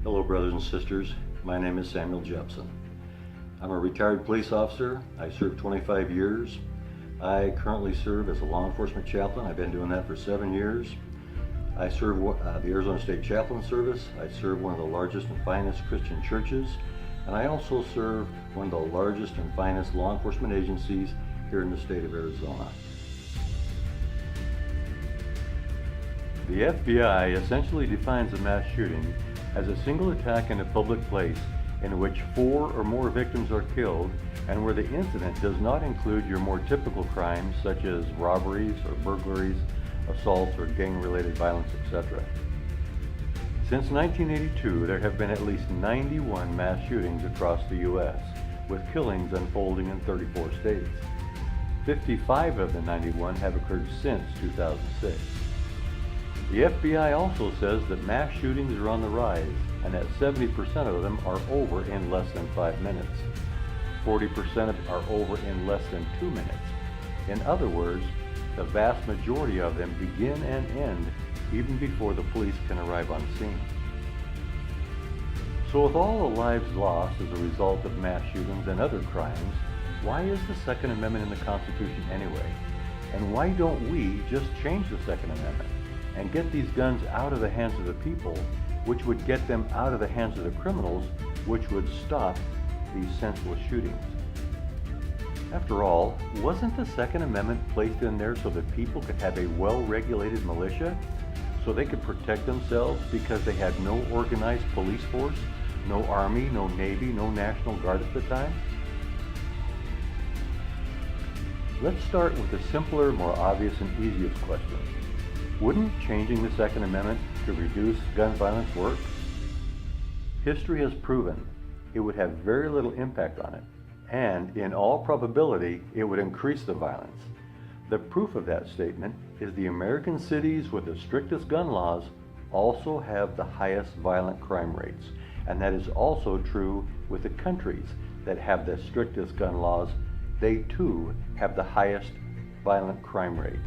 Hello, brothers and sisters. My name is Samuel Jepson. I'm a retired police officer. I served 25 years. I currently serve as a law enforcement chaplain. I've been doing that for 7 years. I serve the Arizona State Chaplain Service. I serve one of the largest and finest Christian churches. And I also serve one of the largest and finest law enforcement agencies here in the state of Arizona. The FBI essentially defines a mass shooting as a single attack in a public place in which 4 or more victims are killed and where the incident does not include your more typical crimes such as robberies or burglaries, assaults or gang-related violence, etc. Since 1982, there have been at least 91 mass shootings across the U.S., with killings unfolding in 34 states. 55 of the 91 have occurred since 2006. The FBI also says that mass shootings are on the rise and that 70% of them are over in less than 5 minutes. 40% are over in less than 2 minutes. In other words, the vast majority of them begin and end even before the police can arrive on scene. So with all the lives lost as a result of mass shootings and other crimes, why is the Second Amendment in the Constitution anyway? And why don't we just change the Second Amendment and get these guns out of the hands of the people, which would get them out of the hands of the criminals, which would stop these senseless shootings? After all, wasn't the Second Amendment placed in there so that people could have a well-regulated militia, so they could protect themselves because they had no organized police force, no Army, no Navy, no National Guard at the time? Let's start with the simpler, more obvious, and easiest question. Wouldn't changing the Second Amendment to reduce gun violence work? History has proven it would have very little impact on it, and in all probability, it would increase the violence. The proof of that statement is the American cities with the strictest gun laws also have the highest violent crime rates, and that is also true with the countries that have the strictest gun laws. They too have the highest violent crime rate.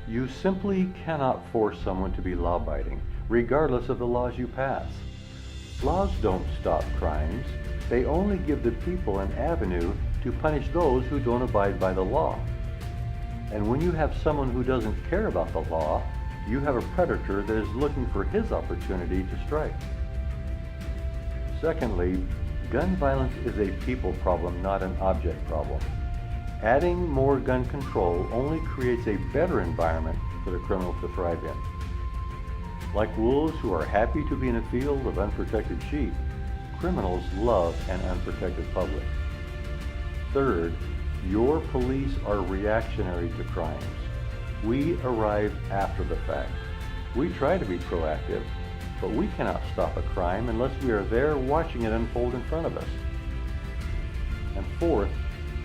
You simply cannot force someone to be law-abiding, regardless of the laws you pass. Laws don't stop crimes. They only give the people an avenue to punish those who don't abide by the law. And when you have someone who doesn't care about the law, you have a predator that is looking for his opportunity to strike. Secondly, gun violence is a people problem, not an object problem. Adding more gun control only creates a better environment for the criminals to thrive in. Like wolves who are happy to be in a field of unprotected sheep, criminals love an unprotected public. Third, your police are reactionary to crimes. We arrive after the fact. We try to be proactive, but we cannot stop a crime unless we are there watching it unfold in front of us. And fourth,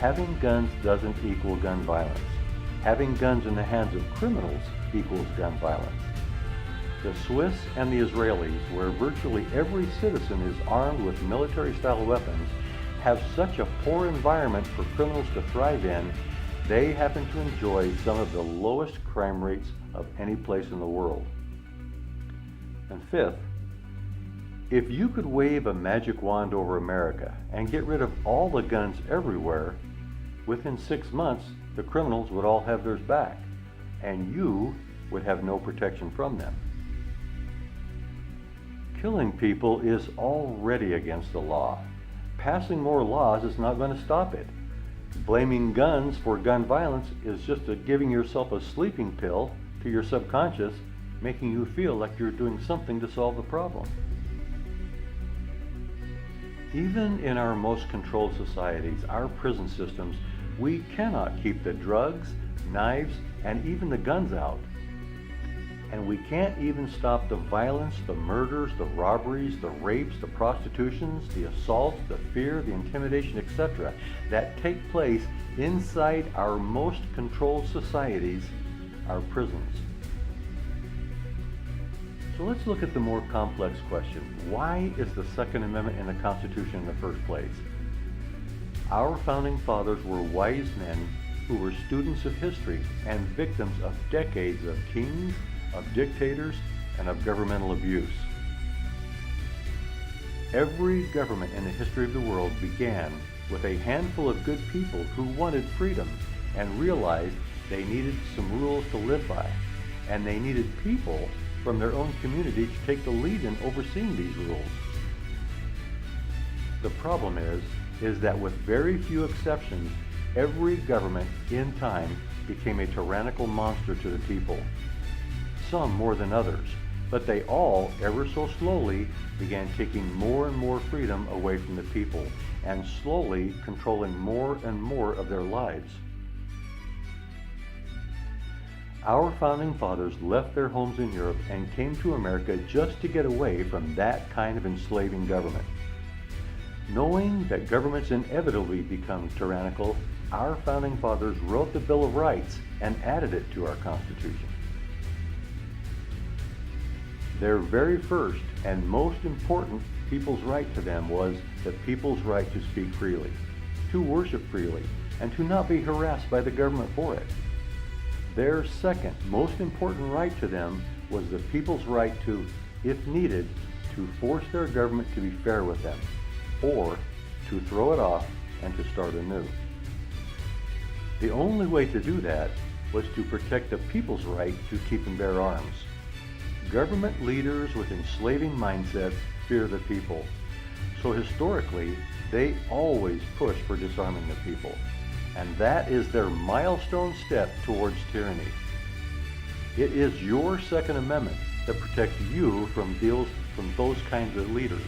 having guns doesn't equal gun violence. Having guns in the hands of criminals equals gun violence. The Swiss and the Israelis, where virtually every citizen is armed with military-style weapons, have such a poor environment for criminals to thrive in, they happen to enjoy some of the lowest crime rates of any place in the world. And fifth, if you could wave a magic wand over America and get rid of all the guns everywhere, within 6 months, the criminals would all have theirs back, and you would have no protection from them. Killing people is already against the law. Passing more laws is not going to stop it. Blaming guns for gun violence is just giving yourself a sleeping pill to your subconscious, making you feel like you're doing something to solve the problem. Even in our most controlled societies, our prison systems, we cannot keep the drugs, knives, and even the guns out. And we can't even stop the violence, the murders, the robberies, the rapes, the prostitutions, the assaults, the fear, the intimidation, etc. that take place inside our most controlled societies, our prisons. So let's look at the more complex question. Why is the Second Amendment in the Constitution in the first place? Our founding fathers were wise men who were students of history and victims of decades of kings, of dictators, and of governmental abuse. Every government in the history of the world began with a handful of good people who wanted freedom and realized they needed some rules to live by, and they needed people from their own community to take the lead in overseeing these rules. The problem is that with very few exceptions, every government in time became a tyrannical monster to the people. Some more than others, but they all, ever so slowly, began taking more and more freedom away from the people and slowly controlling more and more of their lives. Our founding fathers left their homes in Europe and came to America just to get away from that kind of enslaving government. Knowing that governments inevitably become tyrannical, our founding fathers wrote the Bill of Rights and added it to our Constitution. Their very first and most important people's right to them was the people's right to speak freely, to worship freely, and to not be harassed by the government for it. Their second most important right to them was the people's right to, if needed, to force their government to be fair with them, or to throw it off and to start anew. The only way to do that was to protect the people's right to keep and bear arms. Government leaders with enslaving mindsets fear the people, so historically they always push for disarming the people, and that is their milestone step towards tyranny. It is your Second Amendment that protects you from those kinds of leaders.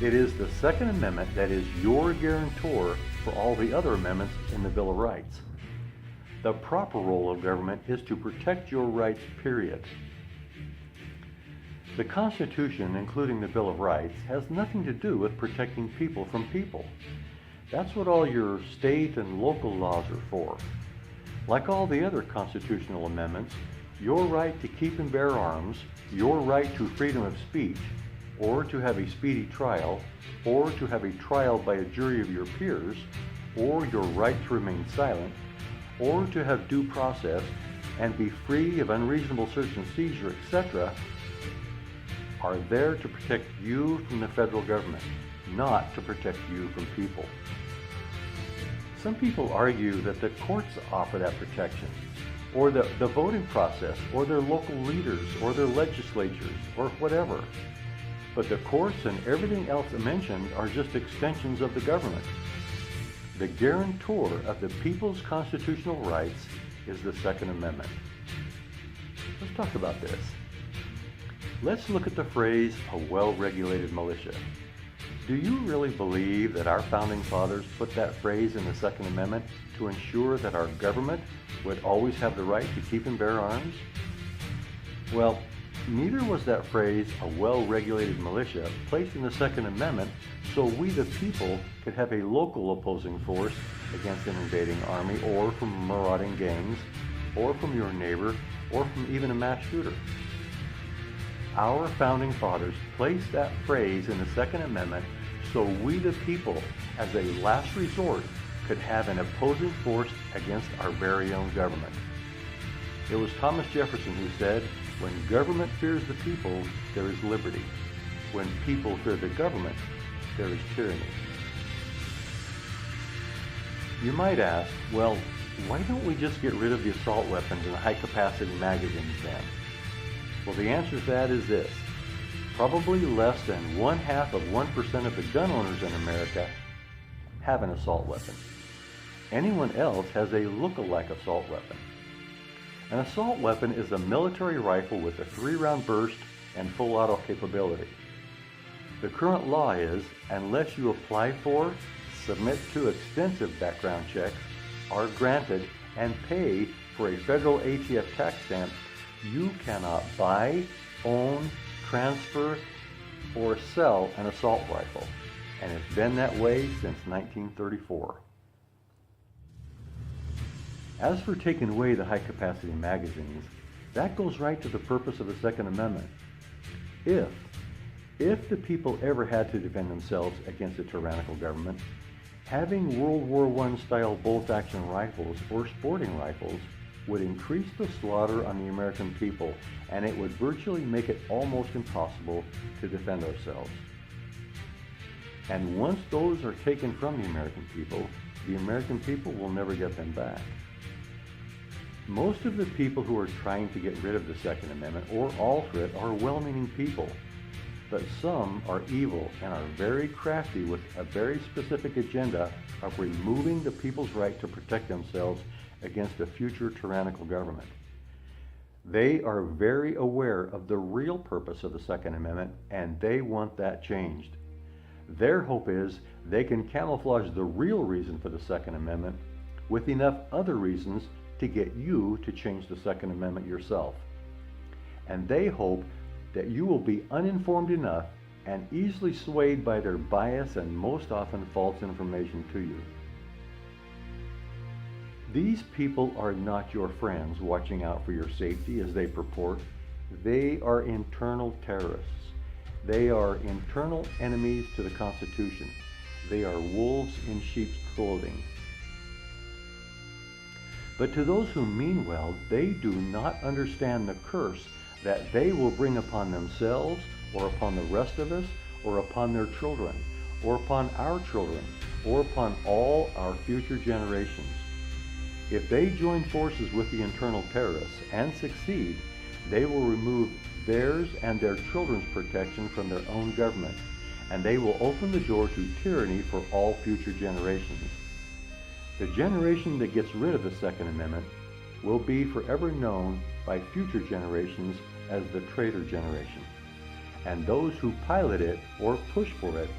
It is the Second Amendment that is your guarantor for all the other amendments in the Bill of Rights. The proper role of government is to protect your rights, period. The Constitution, including the Bill of Rights, has nothing to do with protecting people from people. That's what all your state and local laws are for. Like all the other constitutional amendments, your right to keep and bear arms, your right to freedom of speech, or to have a speedy trial, or to have a trial by a jury of your peers, or your right to remain silent, or to have due process and be free of unreasonable search and seizure, etc., are there to protect you from the federal government, not to protect you from people. Some people argue that the courts offer that protection, or the voting process, or their local leaders, or their legislatures, or whatever. But the courts and everything else mentioned are just extensions of the government. The guarantor of the people's constitutional rights is the Second Amendment. Let's talk about this. Let's look at the phrase, a well-regulated militia. Do you really believe that our founding fathers put that phrase in the Second Amendment to ensure that our government would always have the right to keep and bear arms? Well, neither was that phrase, a well-regulated militia, placed in the Second Amendment so we the people could have a local opposing force against an invading army, or from marauding gangs, or from your neighbor, or from even a mass shooter. Our founding fathers placed that phrase in the Second Amendment so we the people, as a last resort, could have an opposing force against our very own government. It was Thomas Jefferson who said, "When government fears the people, there is liberty. When people fear the government, there is tyranny." You might ask, well, why don't we just get rid of the assault weapons and the high-capacity magazines then? Well, the answer to that is this. Probably less than 0.5% of the gun owners in America have an assault weapon. Anyone else has a look-alike assault weapon. An assault weapon is a military rifle with a 3-round burst and full auto capability. The current law is, unless you apply for, submit to extensive background checks, are granted, and pay for a federal ATF tax stamp, you cannot buy, own, transfer, or sell an assault rifle. And it's been that way since 1934. As for taking away the high-capacity magazines, that goes right to the purpose of the Second Amendment. If the people ever had to defend themselves against a tyrannical government, having World War I style bolt-action rifles or sporting rifles would increase the slaughter on the American people, and it would virtually make it almost impossible to defend ourselves. And once those are taken from the American people will never get them back. Most of the people who are trying to get rid of the Second Amendment or alter it are well-meaning people, but some are evil and are very crafty with a very specific agenda of removing the people's right to protect themselves against a future tyrannical government. They are very aware of the real purpose of the Second Amendment, and they want that changed. Their hope is they can camouflage the real reason for the Second Amendment with enough other reasons to get you to change the Second Amendment yourself. And they hope that you will be uninformed enough and easily swayed by their bias and most often false information to you. These people are not your friends watching out for your safety as they purport. They are internal terrorists. They are internal enemies to the Constitution. They are wolves in sheep's clothing. But to those who mean well, they do not understand the curse that they will bring upon themselves, or upon the rest of us, or upon their children, or upon our children, or upon all our future generations. If they join forces with the internal terrorists and succeed, they will remove theirs and their children's protection from their own government, and they will open the door to tyranny for all future generations. The generation that gets rid of the Second Amendment will be forever known by future generations as the traitor generation, and those who pilot it or push for it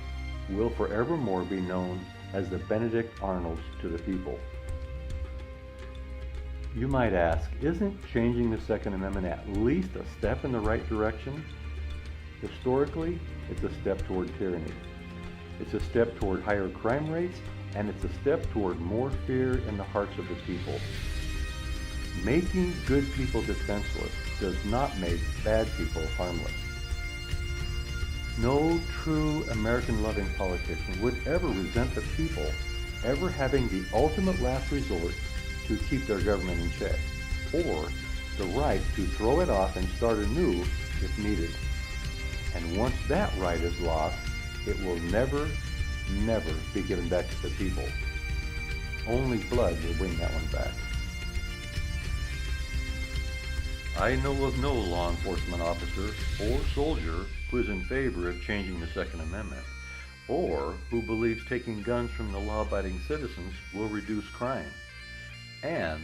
will forevermore be known as the Benedict Arnolds to the people. You might ask, isn't changing the Second Amendment at least a step in the right direction? Historically, it's a step toward tyranny. It's a step toward higher crime rates, and it's a step toward more fear in the hearts of the people. Making good people defenseless does not make bad people harmless. No true American-loving politician would ever resent the people ever having the ultimate last resort to keep their government in check, or the right to throw it off and start anew if needed. And once that right is lost, it will never be given back to the people. Only blood will bring that one back. I know of no law enforcement officer or soldier who is in favor of changing the Second Amendment, or who believes taking guns from the law-abiding citizens will reduce crime. And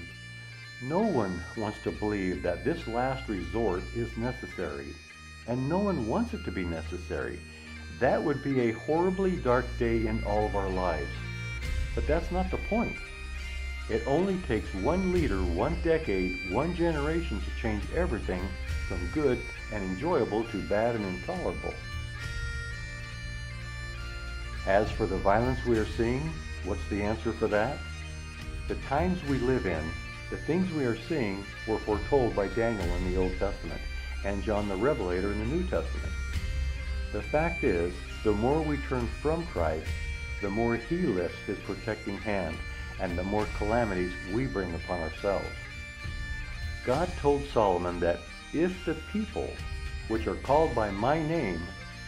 no one wants to believe that this last resort is necessary, and no one wants it to be necessary. That would be a horribly dark day in all of our lives. But that's not the point. It only takes one leader, one decade, one generation to change everything from good and enjoyable to bad and intolerable. As for the violence we are seeing, what's the answer for that? The times we live in, the things we are seeing were foretold by Daniel in the Old Testament and John the Revelator in the New Testament. The fact is, the more we turn from Christ, the more He lifts His protecting hand, and the more calamities we bring upon ourselves. God told Solomon that if the people, which are called by my name,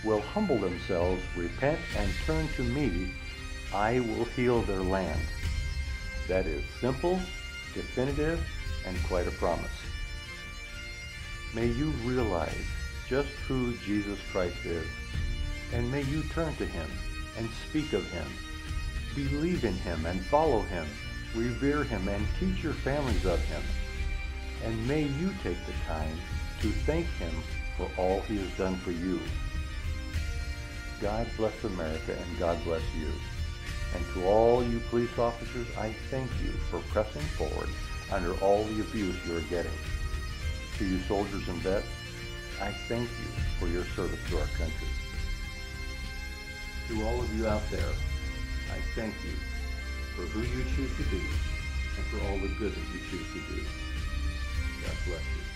will humble themselves, repent, and turn to me, I will heal their land. That is simple, definitive, and quite a promise. May you realize just who Jesus Christ is, and may you turn to Him and speak of Him, believe in Him and follow Him, revere Him and teach your families of Him, and may you take the time to thank Him for all He has done for you. God bless America, and God bless you. And to all you police officers, I thank you for pressing forward under all the abuse you are getting. To you soldiers and vets, I thank you for your service to our country. To all of you out there, I thank you for who you choose to be and for all the good that you choose to do. God bless you.